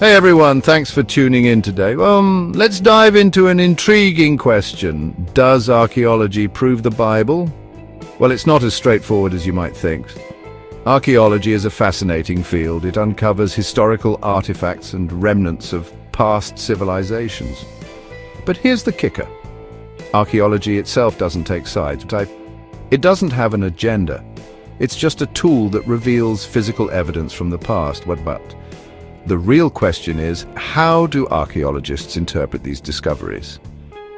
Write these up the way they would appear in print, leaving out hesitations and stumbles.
Hey everyone, thanks for tuning in today. Let's dive into an intriguing question. Does archaeology prove the Bible? Well, it's not as straightforward as you might think. Archaeology is a fascinating field. It uncovers historical artifacts and remnants of past civilizations. But here's the kicker. Archaeology itself doesn't take sides. It doesn't have an agenda. It's just a tool that reveals physical evidence from the past. What about? The real question is, how do archaeologists interpret these discoveries?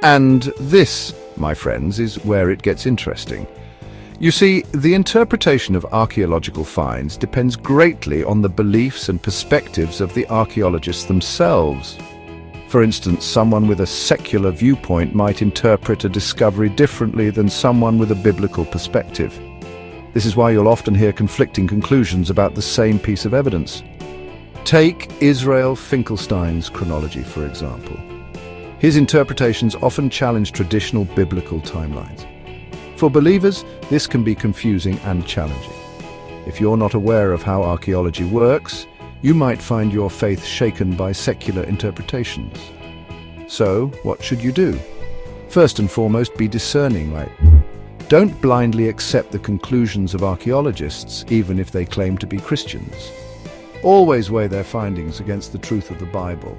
And this, my friends, is where it gets interesting. You see, the interpretation of archaeological finds depends greatly on the beliefs and perspectives of the archaeologists themselves. For instance, someone with a secular viewpoint might interpret a discovery differently than someone with a biblical perspective. This is why you'll often hear conflicting conclusions about the same piece of evidence. Take Israel Finkelstein's chronology, for example. His interpretations often challenge traditional biblical timelines. For believers, this can be confusing and challenging. If you're not aware of how archaeology works, you might find your faith shaken by secular interpretations. So, what should you do? First and foremost, be discerning, right? Don't blindly accept the conclusions of archaeologists, even if they claim to be Christians. Always weigh their findings against the truth of the Bible.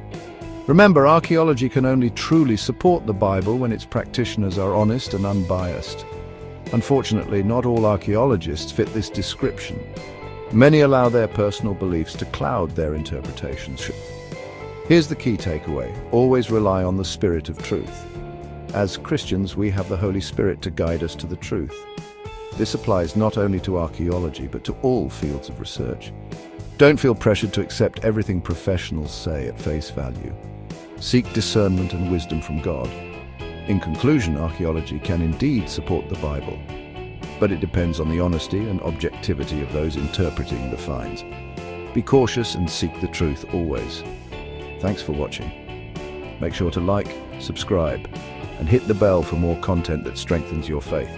Remember, archaeology can only truly support the Bible when its practitioners are honest and unbiased. Unfortunately, not all archaeologists fit this description. Many allow their personal beliefs to cloud their interpretations. Here's the key takeaway: always rely on the Spirit of truth. As Christians, we have the Holy Spirit to guide us to the truth. This applies not only to archaeology, but to all fields of research. Don't feel pressured to accept everything professionals say at face value. Seek discernment and wisdom from God. In conclusion, archaeology can indeed support the Bible, but it depends on the honesty and objectivity of those interpreting the finds. Be cautious and seek the truth always. Thanks for watching. Make sure to like, subscribe, and hit the bell for more content that strengthens your faith.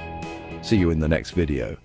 See you in the next video.